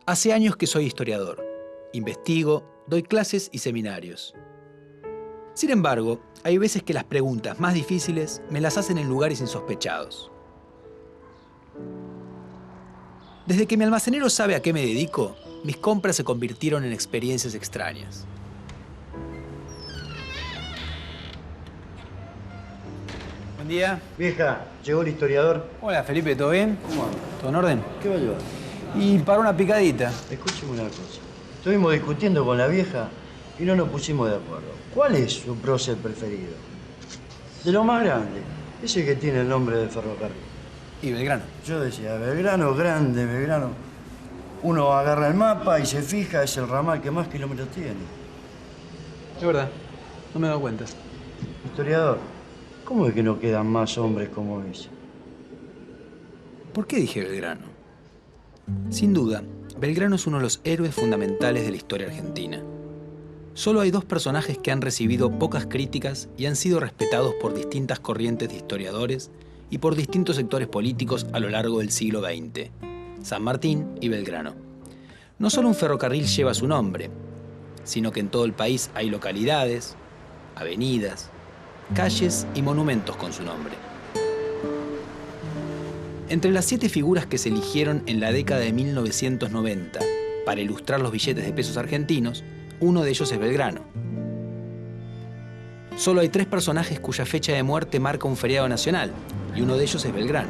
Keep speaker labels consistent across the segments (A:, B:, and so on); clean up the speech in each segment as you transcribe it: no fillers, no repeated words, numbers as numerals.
A: Hace años que soy historiador. Investigo, doy clases y seminarios. Sin embargo, hay veces que las preguntas más difíciles me las hacen en lugares insospechados. Desde que mi almacenero sabe a qué me dedico, mis compras se convirtieron en experiencias extrañas. Buen día.
B: Vieja, llegó el historiador.
A: Hola, Felipe, ¿todo bien?
B: ¿Cómo anda?
A: ¿Todo en orden?
B: ¿Qué va a llevar?
A: Y para una picadita.
B: Escúcheme una cosa. Estuvimos discutiendo con la vieja y no nos pusimos de acuerdo. ¿Cuál es su prócer preferido? De lo más grande. Ese que tiene el nombre de ferrocarril.
A: Y Belgrano.
B: Yo decía, Belgrano, grande, Belgrano. Uno agarra el mapa y se fija, es el ramal que más kilómetros tiene.
A: Es verdad, no me he dado cuenta.
B: Historiador, ¿cómo es que no quedan más hombres como ese?
A: ¿Por qué dije Belgrano? Sin duda, Belgrano es uno de los héroes fundamentales de la historia argentina. Solo hay dos personajes que han recibido pocas críticas y han sido respetados por distintas corrientes de historiadores y por distintos sectores políticos a lo largo del siglo XX: San Martín y Belgrano. No solo un ferrocarril lleva su nombre, sino que en todo el país hay localidades, avenidas, calles y monumentos con su nombre. Entre las 7 figuras que se eligieron en la década de 1990 para ilustrar los billetes de pesos argentinos, uno de ellos es Belgrano. Solo hay 3 personajes cuya fecha de muerte marca un feriado nacional, y uno de ellos es Belgrano.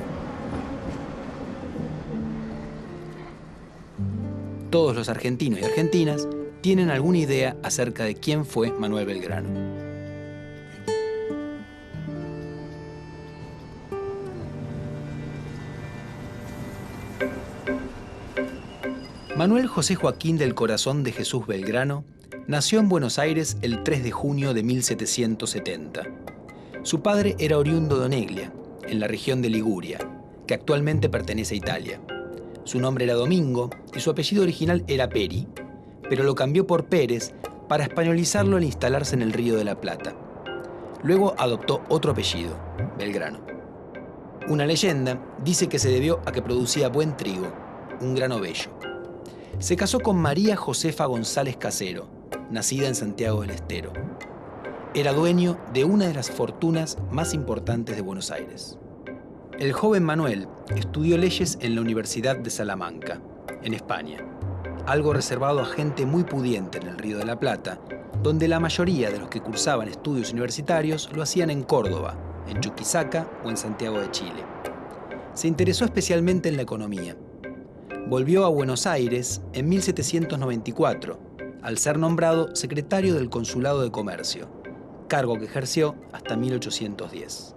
A: Todos los argentinos y argentinas tienen alguna idea acerca de quién fue Manuel Belgrano. Manuel José Joaquín del Corazón de Jesús Belgrano nació en Buenos Aires el 3 de junio de 1770. Su padre era oriundo de Oneglia, en la región de Liguria, que actualmente pertenece a Italia. Su nombre era Domingo y su apellido original era Peri, pero lo cambió por Pérez para españolizarlo al instalarse en el Río de la Plata. Luego adoptó otro apellido, Belgrano. Una leyenda dice que se debió a que producía buen trigo, un grano bello. Se casó con María Josefa González Casero, nacida en Santiago del Estero. Era dueño de una de las fortunas más importantes de Buenos Aires. El joven Manuel estudió leyes en la Universidad de Salamanca, en España, algo reservado a gente muy pudiente en el Río de la Plata, donde la mayoría de los que cursaban estudios universitarios lo hacían en Córdoba, en Chuquisaca o en Santiago de Chile. Se interesó especialmente en la economía. Volvió a Buenos Aires en 1794, al ser nombrado secretario del Consulado de Comercio, cargo que ejerció hasta 1810.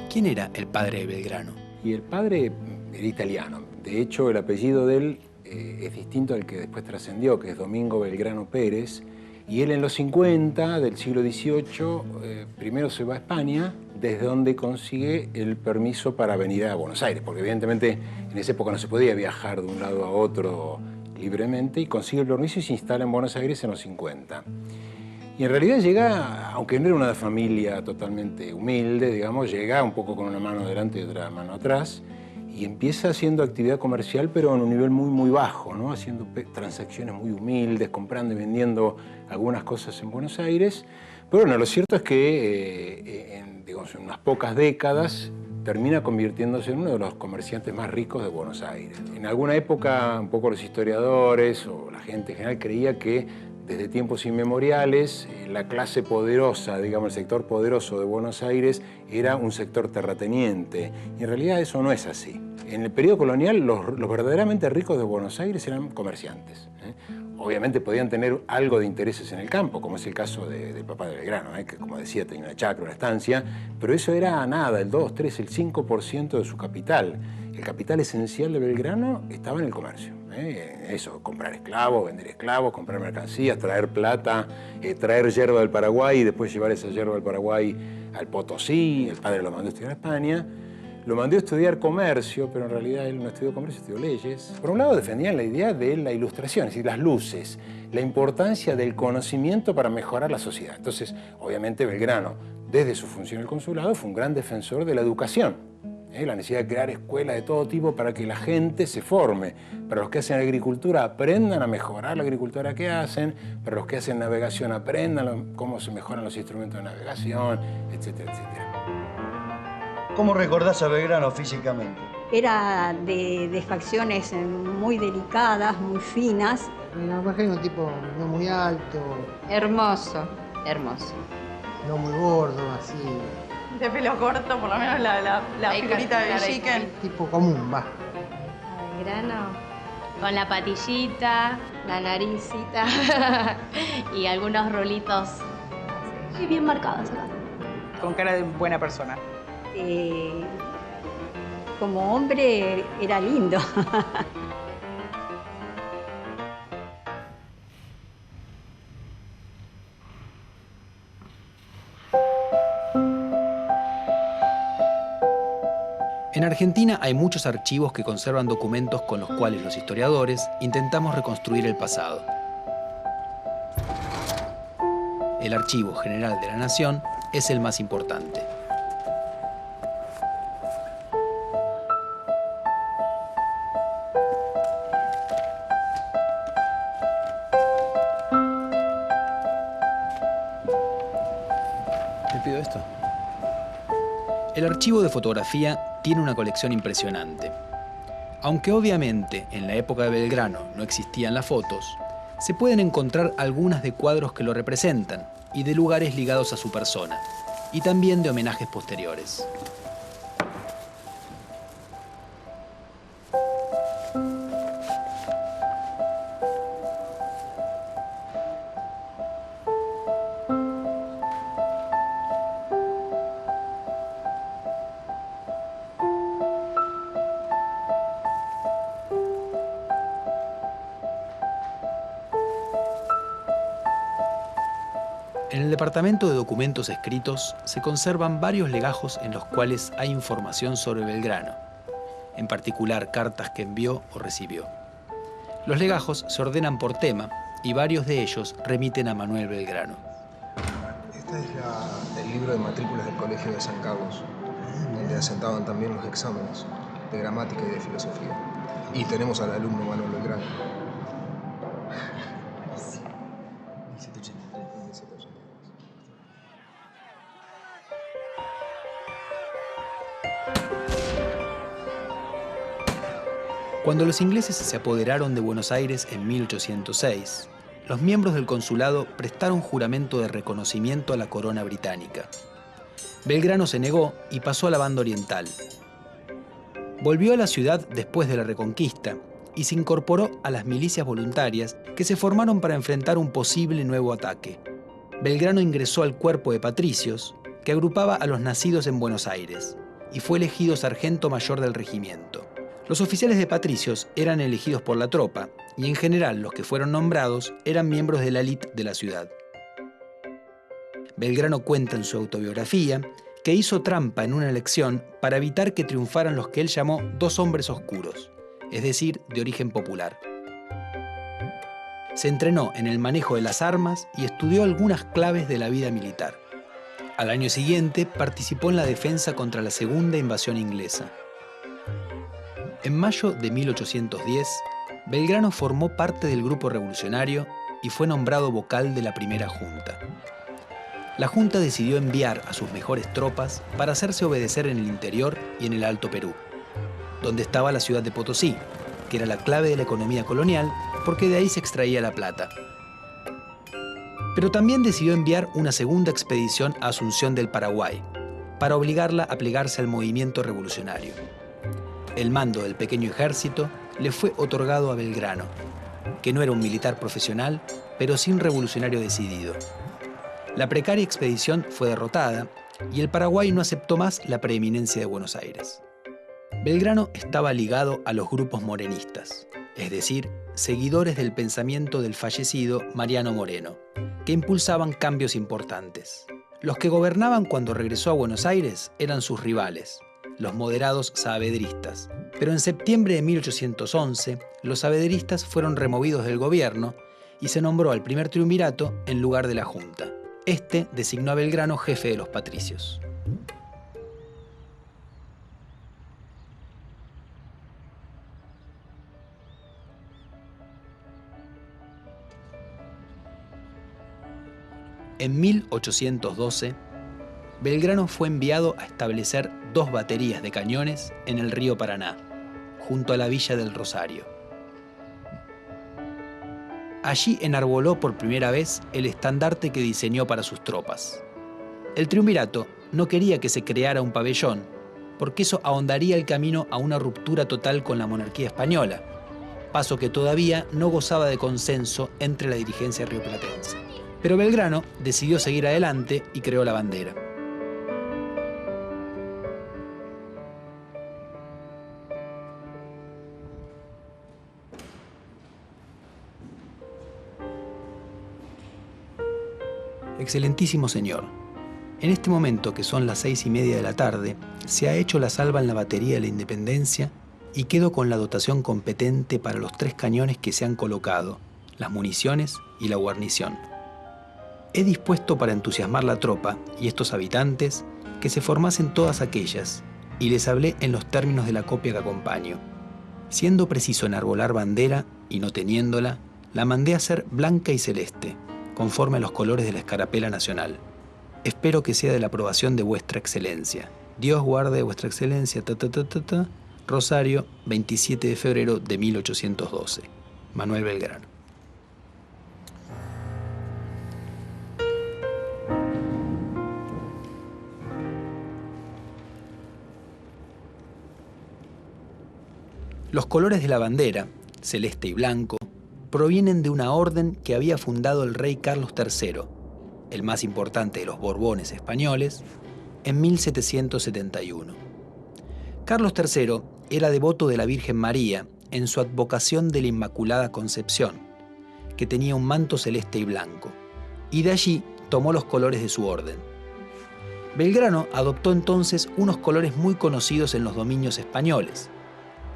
A: ¿Quién era el padre de Belgrano?
C: Y el padre era italiano. De hecho, el apellido de él es distinto al que después trascendió, que es Domingo Belgrano Pérez. Y él en los 50 del siglo XVIII primero se va a España, desde donde consigue el permiso para venir a Buenos Aires, porque evidentemente en esa época no se podía viajar de un lado a otro libremente, y consigue el permiso y se instala en Buenos Aires en los 50. Y en realidad llega, aunque no era una familia totalmente humilde, digamos, llega un poco con una mano delante y otra mano atrás, y empieza haciendo actividad comercial, pero en un nivel muy, muy bajo, ¿no? Haciendo transacciones muy humildes, comprando y vendiendo algunas cosas en Buenos Aires. Pero bueno, lo cierto es que digamos, en unas pocas décadas termina convirtiéndose en uno de los comerciantes más ricos de Buenos Aires. En alguna época, un poco los historiadores o la gente en general creía que desde tiempos inmemoriales la clase poderosa, digamos, el sector poderoso de Buenos Aires era un sector terrateniente. Y en realidad eso no es así. En el periodo colonial los verdaderamente ricos de Buenos Aires eran comerciantes. Obviamente podían tener algo de intereses en el campo, como es el caso del papá de Belgrano, que como decía tenía una chacra, una estancia, pero eso era nada, el 2, 3, el 5% de su capital. El capital esencial de Belgrano estaba en el comercio. Eso, comprar esclavos, vender esclavos, comprar mercancías, traer plata, traer yerba del Paraguay y después llevar esa yerba del Paraguay al Potosí. El padre lo mandó a estudiar a España. lo mandó a estudiar comercio, pero en realidad él no estudió comercio, estudió leyes. Por un lado defendían la idea de la ilustración, es decir, las luces, la importancia del conocimiento para mejorar la sociedad. Entonces, obviamente Belgrano, desde su función en el consulado, fue un gran defensor de la educación. La necesidad de crear escuelas de todo tipo para que la gente se forme. Para los que hacen agricultura aprendan a mejorar la agricultura que hacen, para los que hacen navegación aprendan cómo se mejoran los instrumentos de navegación, etcétera, etcétera.
B: ¿Cómo recordás a Belgrano físicamente?
D: Era de facciones muy delicadas, muy finas.
E: Me imagino un tipo no muy alto,
F: Hermoso, hermoso.
E: no muy gordo, así.
G: De pelo corto, por lo menos la figurita de Belchiquen.
E: Tipo común, va.
F: Belgrano, con la patillita, la naricita y algunos rulitos así, bien marcados acá.
G: Con cara de buena persona.
D: Como hombre era lindo.
A: En Argentina hay muchos archivos que conservan documentos con los cuales los historiadores intentamos reconstruir el pasado. El Archivo General de la Nación es el más importante. ¿Te pido esto? El archivo de fotografía tiene una colección impresionante. Aunque obviamente en la época de Belgrano no existían las fotos, se pueden encontrar algunas de cuadros que lo representan y de lugares ligados a su persona, y también de homenajes posteriores. En el Departamento de Documentos Escritos se conservan varios legajos en los cuales hay información sobre Belgrano, en particular cartas que envió o recibió. Los legajos se ordenan por tema y varios de ellos remiten a Manuel Belgrano.
H: Este es el libro de matrículas del Colegio de San Carlos, donde asentaban también los exámenes de gramática y de filosofía. Y tenemos al alumno Manuel Belgrano.
A: Cuando los ingleses se apoderaron de Buenos Aires en 1806, los miembros del consulado prestaron juramento de reconocimiento a la corona británica. Belgrano se negó y pasó a la banda oriental. Volvió a la ciudad después de la Reconquista y se incorporó a las milicias voluntarias que se formaron para enfrentar un posible nuevo ataque. Belgrano ingresó al cuerpo de patricios que agrupaba a los nacidos en Buenos Aires y fue elegido sargento mayor del regimiento. Los oficiales de patricios eran elegidos por la tropa y en general los que fueron nombrados eran miembros de la élite de la ciudad. Belgrano cuenta en su autobiografía que hizo trampa en una elección para evitar que triunfaran los que él llamó dos hombres oscuros, es decir, de origen popular. Se entrenó en el manejo de las armas y estudió algunas claves de la vida militar. Al año siguiente participó en la defensa contra la segunda invasión inglesa. En mayo de 1810, Belgrano formó parte del grupo revolucionario y fue nombrado vocal de la primera junta. La junta decidió enviar a sus mejores tropas para hacerse obedecer en el interior y en el Alto Perú, donde estaba la ciudad de Potosí, que era la clave de la economía colonial porque de ahí se extraía la plata. Pero también decidió enviar una segunda expedición a Asunción del Paraguay, para obligarla a plegarse al movimiento revolucionario. El mando del pequeño ejército le fue otorgado a Belgrano, que no era un militar profesional, pero sí un revolucionario decidido. La precaria expedición fue derrotada y el Paraguay no aceptó más la preeminencia de Buenos Aires. Belgrano estaba ligado a los grupos morenistas, es decir, seguidores del pensamiento del fallecido Mariano Moreno, que impulsaban cambios importantes. Los que gobernaban cuando regresó a Buenos Aires eran sus rivales, los moderados saavedristas. Pero en septiembre de 1811, los saavedristas fueron removidos del gobierno y se nombró al primer triunvirato en lugar de la Junta. Este designó a Belgrano jefe de los patricios. En 1812, Belgrano fue enviado a establecer 2 baterías de cañones en el río Paraná, junto a la villa del Rosario. Allí enarboló por primera vez el estandarte que diseñó para sus tropas. El triunvirato no quería que se creara un pabellón, porque eso ahondaría el camino a una ruptura total con la monarquía española, paso que todavía no gozaba de consenso entre la dirigencia rioplatense. Pero Belgrano decidió seguir adelante y creó la bandera. Excelentísimo señor, en este momento, que son las 6:30 de la tarde, se ha hecho la salva en la batería de la Independencia y quedo con la dotación competente para los 3 cañones que se han colocado, las municiones y la guarnición. He dispuesto para entusiasmar la tropa y estos habitantes que se formasen todas aquellas, y les hablé en los términos de la copia que acompaño. Siendo preciso enarbolar bandera y no teniéndola, la mandé a hacer blanca y celeste, conforme a los colores de la escarapela nacional. Espero que sea de la aprobación de vuestra excelencia. Dios guarde vuestra excelencia, Rosario, 27 de febrero de 1812. Manuel Belgrano. Los colores de la bandera, celeste y blanco, provienen de una orden que había fundado el rey Carlos III, el más importante de los Borbones españoles, en 1771. Carlos III era devoto de la Virgen María en su advocación de la Inmaculada Concepción, que tenía un manto celeste y blanco, y de allí tomó los colores de su orden. Belgrano adoptó entonces unos colores muy conocidos en los dominios españoles,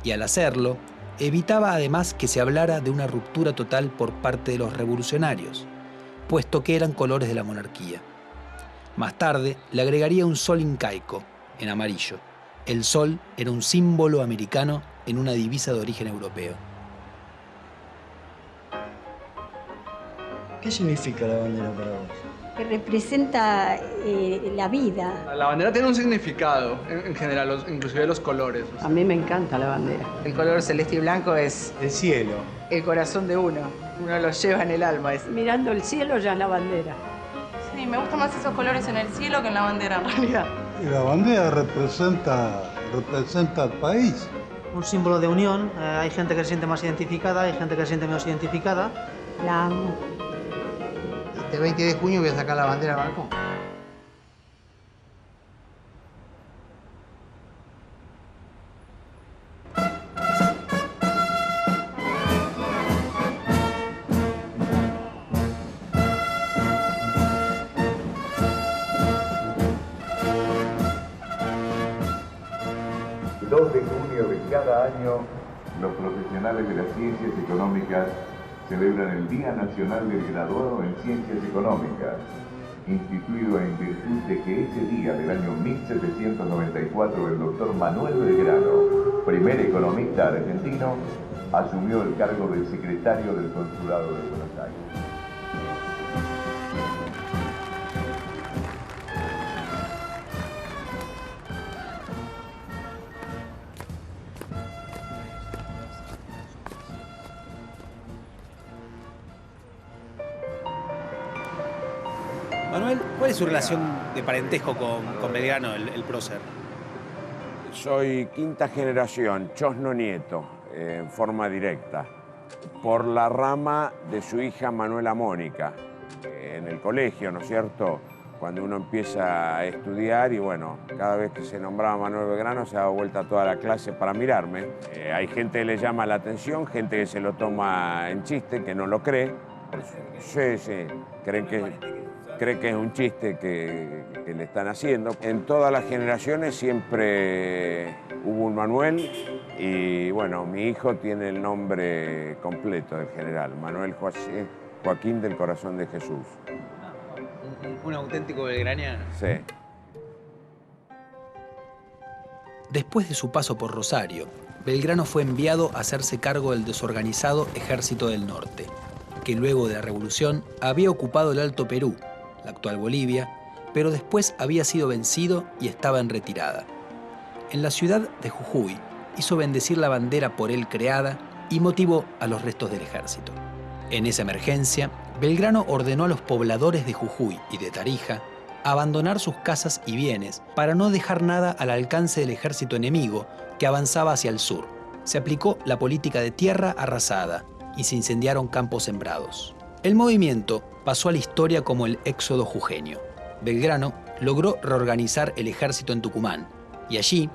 A: y al hacerlo, evitaba además que se hablara de una ruptura total por parte de los revolucionarios, puesto que eran colores de la monarquía. Más tarde le agregaría un sol incaico, en amarillo. El sol era un símbolo americano en una divisa de origen europeo.
B: ¿Qué significa la bandera para vos?
D: Que representa la vida.
I: La bandera tiene un significado en general, inclusive los colores.
J: A mí me encanta la bandera.
K: El color celeste y blanco es
B: el cielo,
K: el corazón de uno. Uno lo lleva en el alma.
J: Mirando el cielo ya es la bandera.
G: Sí, me gustan más esos colores en el cielo que en la bandera, en realidad.
L: Y la bandera representa al país.
M: Un símbolo de unión. Hay gente que se siente más identificada, hay gente que se siente menos identificada.
D: La amo.
E: Este 20 de junio voy a sacar la bandera al balcón.
N: El 2 de junio de cada año, los profesionales de las ciencias económicas celebran el Día Nacional del Graduado en Ciencias Económicas, instituido en virtud de que ese día del año 1794 el doctor Manuel Belgrano, primer economista argentino, asumió el cargo de secretario del Consulado de Buenos Aires.
A: Manuel, ¿cuál es su relación de parentesco con Belgrano, el prócer?
O: Soy quinta generación, chosno nieto, en forma directa, por la rama de su hija Manuela Mónica, en el colegio, ¿no es cierto? Cuando uno empieza a estudiar y bueno, cada vez que se nombraba Manuel Belgrano se daba vuelta toda la clase para mirarme. Hay gente que le llama la atención, gente que se lo toma en chiste, que no lo cree. Sí, creen que... cree que es un chiste que le están haciendo. En todas las generaciones siempre hubo un Manuel y bueno, mi hijo tiene el nombre completo del general, Manuel José Joaquín del Corazón de Jesús.
A: Un auténtico belgraniano.
O: Sí.
A: Después de su paso por Rosario, Belgrano fue enviado a hacerse cargo del desorganizado Ejército del Norte, que luego de la Revolución había ocupado el Alto Perú, la actual Bolivia, pero después había sido vencido y estaba en retirada. En la ciudad de Jujuy hizo bendecir la bandera por él creada y motivó a los restos del ejército. En esa emergencia, Belgrano ordenó a los pobladores de Jujuy y de Tarija abandonar sus casas y bienes para no dejar nada al alcance del ejército enemigo que avanzaba hacia el sur. Se aplicó la política de tierra arrasada y se incendiaron campos sembrados. El movimiento pasó a la historia como el Éxodo jujeño. Belgrano logró reorganizar el ejército en Tucumán y allí,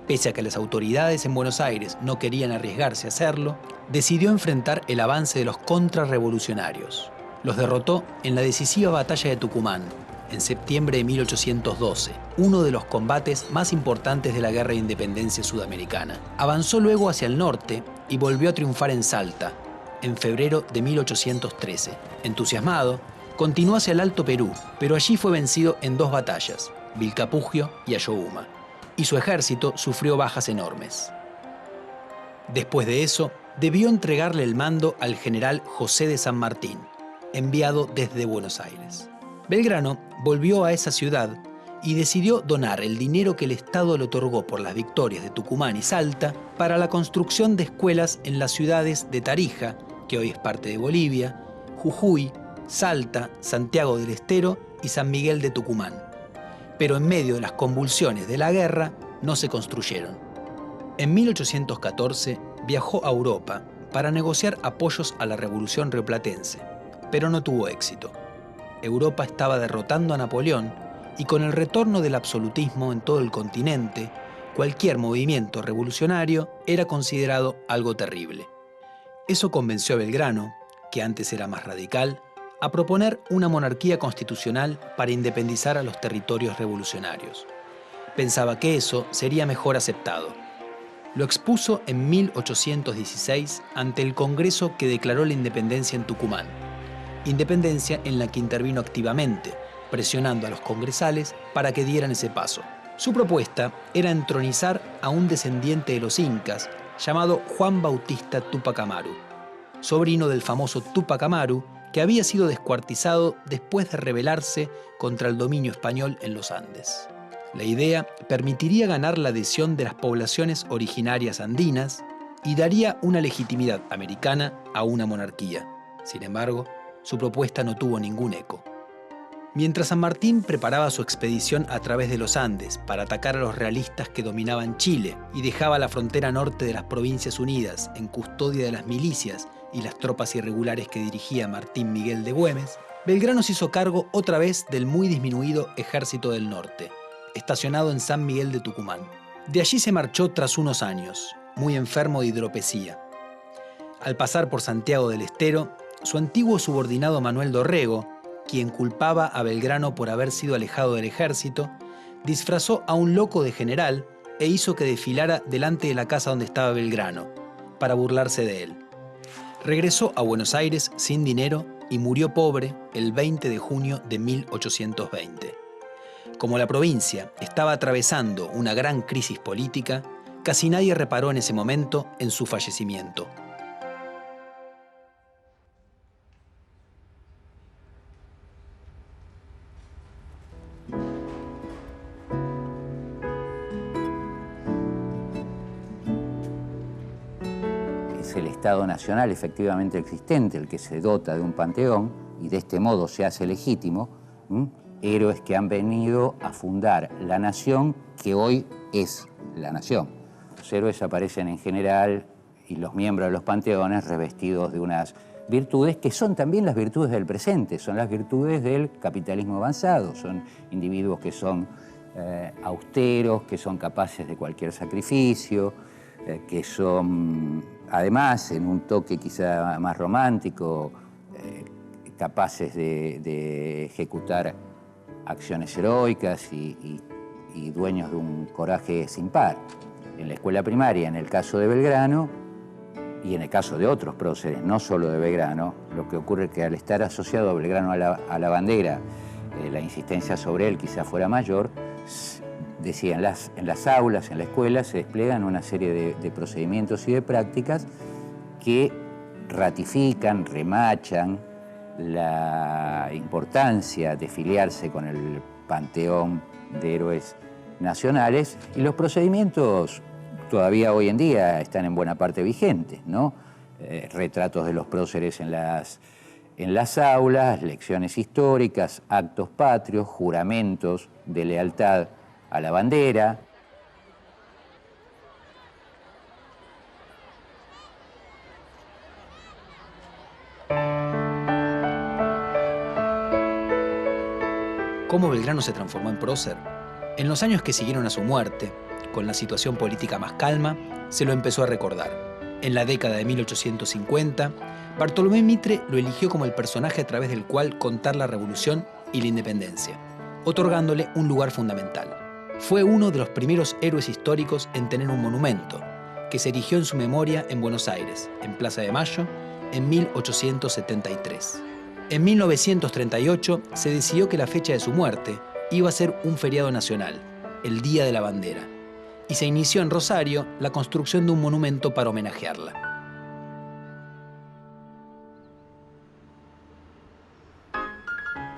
A: pese a que las autoridades en Buenos Aires no querían arriesgarse a hacerlo, decidió enfrentar el avance de los contrarrevolucionarios. Los derrotó en la decisiva batalla de Tucumán, en septiembre de 1812, uno de los combates más importantes de la Guerra de Independencia Sudamericana. Avanzó luego hacia el norte y volvió a triunfar en Salta, en febrero de 1813. Entusiasmado, continuó hacia el Alto Perú, pero allí fue vencido en 2 batallas, Vilcapugio y Ayohuma, y su ejército sufrió bajas enormes. Después de eso, debió entregarle el mando al general José de San Martín, enviado desde Buenos Aires. Belgrano volvió a esa ciudad y decidió donar el dinero que el Estado le otorgó por las victorias de Tucumán y Salta para la construcción de escuelas en las ciudades de Tarija, que hoy es parte de Bolivia, Jujuy, Salta, Santiago del Estero y San Miguel de Tucumán. Pero en medio de las convulsiones de la guerra no se construyeron. En 1814 viajó a Europa para negociar apoyos a la Revolución Rioplatense, pero no tuvo éxito. Europa estaba derrotando a Napoleón y con el retorno del absolutismo en todo el continente, cualquier movimiento revolucionario era considerado algo terrible. Eso convenció a Belgrano, que antes era más radical, a proponer una monarquía constitucional para independizar a los territorios revolucionarios. Pensaba que eso sería mejor aceptado. Lo expuso en 1816 ante el Congreso que declaró la independencia en Tucumán, independencia en la que intervino activamente, presionando a los congresales para que dieran ese paso. Su propuesta era entronizar a un descendiente de los incas llamado Juan Bautista Túpac Amaru, sobrino del famoso Túpac Amaru, que había sido descuartizado después de rebelarse contra el dominio español en los Andes. La idea permitiría ganar la adhesión de las poblaciones originarias andinas y daría una legitimidad americana a una monarquía. Sin embargo, su propuesta no tuvo ningún eco. Mientras San Martín preparaba su expedición a través de los Andes para atacar a los realistas que dominaban Chile y dejaba la frontera norte de las Provincias Unidas en custodia de las milicias y las tropas irregulares que dirigía Martín Miguel de Güemes, Belgrano se hizo cargo otra vez del muy disminuido Ejército del Norte, estacionado en San Miguel de Tucumán. De allí se marchó tras unos años, muy enfermo de hidropesía. Al pasar por Santiago del Estero, su antiguo subordinado Manuel Dorrego, quien culpaba a Belgrano por haber sido alejado del ejército, disfrazó a un loco de general e hizo que desfilara delante de la casa donde estaba Belgrano, para burlarse de él. Regresó a Buenos Aires sin dinero y murió pobre el 20 de junio de 1820. Como la provincia estaba atravesando una gran crisis política, casi nadie reparó en ese momento en su fallecimiento.
P: Es el Estado Nacional efectivamente existente el que se dota de un panteón y de este modo se hace legítimo, héroes que han venido a fundar la nación que hoy es la nación. Los héroes aparecen en general y los miembros de los panteones revestidos de unas virtudes que son también las virtudes del presente, son las virtudes del capitalismo avanzado, son individuos que son austeros, que son capaces de cualquier sacrificio, que son, además, en un toque quizá más romántico, capaces de ejecutar acciones heroicas y dueños de un coraje sin par. En la escuela primaria, en el caso de Belgrano, y en el caso de otros próceres, no solo de Belgrano, lo que ocurre es que al estar asociado a Belgrano a la bandera, la insistencia sobre él quizá fuera mayor, decía, en las aulas, en la escuela, se despliegan una serie de procedimientos y de prácticas que ratifican, remachan la importancia de filiarse con el panteón de héroes nacionales, y los procedimientos todavía hoy en día están en buena parte vigentes, ¿no? Retratos de los próceres en las aulas, lecciones históricas, actos patrios, juramentos de lealtad a la bandera.
A: ¿Cómo Belgrano se transformó en prócer? En los años que siguieron a su muerte, con la situación política más calma, se lo empezó a recordar. En la década de 1850, Bartolomé Mitre lo eligió como el personaje a través del cual contar la revolución y la independencia, otorgándole un lugar fundamental. Fue uno de los primeros héroes históricos en tener un monumento, que se erigió en su memoria en Buenos Aires, en Plaza de Mayo, en 1873. En 1938 se decidió que la fecha de su muerte iba a ser un feriado nacional, el Día de la Bandera, y se inició en Rosario la construcción de un monumento para homenajearla.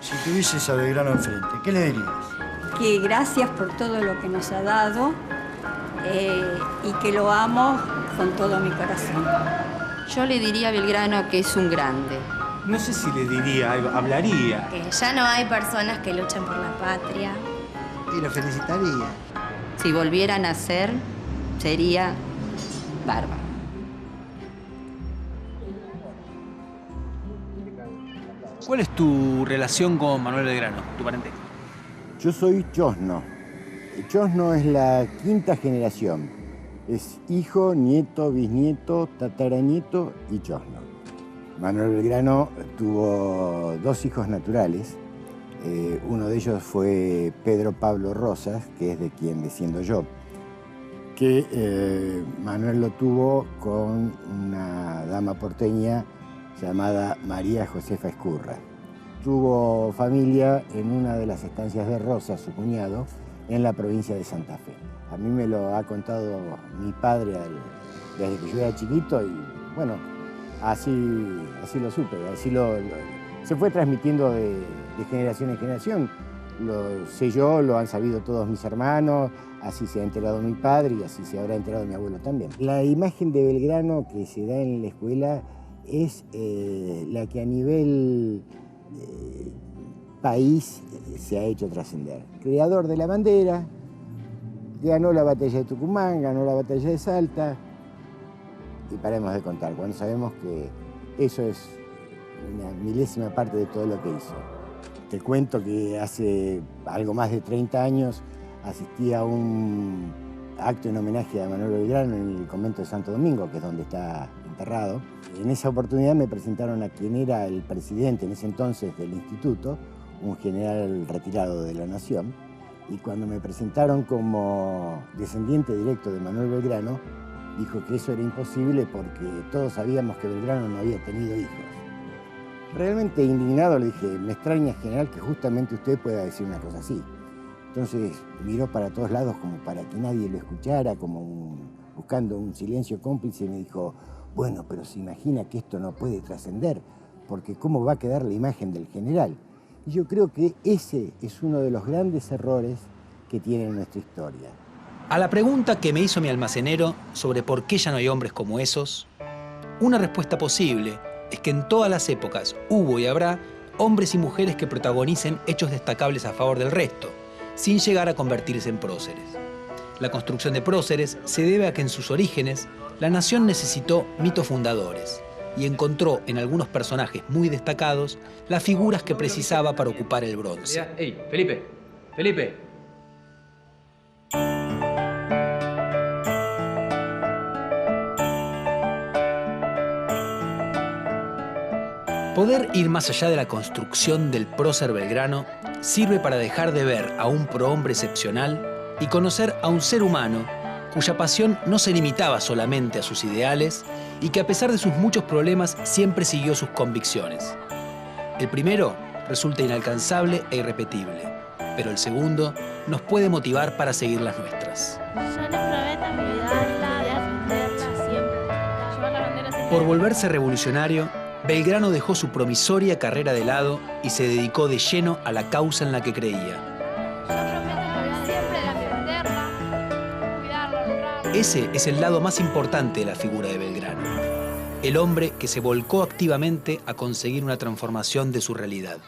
B: Si tuvieses a Belgrano enfrente, ¿qué le dirías?
D: Que gracias por todo lo que nos ha dado y que lo amo con todo mi corazón.
Q: Yo le diría a Belgrano que es un grande.
R: No sé si le diría algo, hablaría.
F: Que ya no hay personas que luchan por la patria.
E: Y lo felicitaría.
Q: Si volviera a nacer, sería bárbaro.
A: ¿Cuál es tu relación con Manuel Belgrano, tu parentesco?
S: Yo soy chosno. El chosno es la quinta generación. Es hijo, nieto, bisnieto, tataranieto y chosno. Manuel Belgrano tuvo dos hijos naturales. Uno de ellos fue Pedro Pablo Rosas, que es de quien desciendo yo, que Manuel lo tuvo con una dama porteña llamada María Josefa Escurra. Tuvo familia en una de las estancias de Rosas, su cuñado, en la provincia de Santa Fe. A mí me lo ha contado mi padre desde que yo era chiquito y bueno, así lo supe, se fue transmitiendo de generación en generación. Lo sé yo, lo han sabido todos mis hermanos, así se ha enterado mi padre y así se habrá enterado mi abuelo también. La imagen de Belgrano que se da en la escuela es la que a nivel país se ha hecho trascender. Creador de la bandera, ganó la batalla de Tucumán, ganó la batalla de Salta, y paremos de contar, cuando sabemos que eso es una milésima parte de todo lo que hizo. Te cuento que hace algo más de 30 años asistí a un acto en homenaje a Manuel Belgrano en el convento de Santo Domingo, que es donde está enterrado. En esa oportunidad me presentaron a quien era el presidente en ese entonces del instituto, un general retirado de la Nación, y cuando me presentaron como descendiente directo de Manuel Belgrano, dijo que eso era imposible porque todos sabíamos que Belgrano no había tenido hijos. Realmente indignado le dije, me extraña, general, que justamente usted pueda decir una cosa así. Entonces miró para todos lados como para que nadie lo escuchara, como buscando un silencio cómplice, y me dijo, bueno, pero se imagina que esto no puede trascender, porque ¿cómo va a quedar la imagen del general? Y yo creo que ese es uno de los grandes errores que tiene nuestra historia.
A: A la pregunta que me hizo mi almacenero sobre por qué ya no hay hombres como esos, una respuesta posible es que en todas las épocas hubo y habrá hombres y mujeres que protagonicen hechos destacables a favor del resto, sin llegar a convertirse en próceres. La construcción de próceres se debe a que en sus orígenes la nación necesitó mitos fundadores y encontró en algunos personajes muy destacados las figuras que precisaba para ocupar el bronce.
I: ¡Ey, Felipe! ¡Felipe!
A: Poder ir más allá de la construcción del prócer Belgrano sirve para dejar de ver a un prohombre excepcional y conocer a un ser humano cuya pasión no se limitaba solamente a sus ideales y que a pesar de sus muchos problemas siempre siguió sus convicciones. El primero resulta inalcanzable e irrepetible, pero el segundo nos puede motivar para seguir las nuestras. Por volverse revolucionario, Belgrano dejó su promisoria carrera de lado y se dedicó de lleno a la causa en la que creía. Ese es el lado más importante de la figura de Belgrano, el hombre que se volcó activamente a conseguir una transformación de su realidad.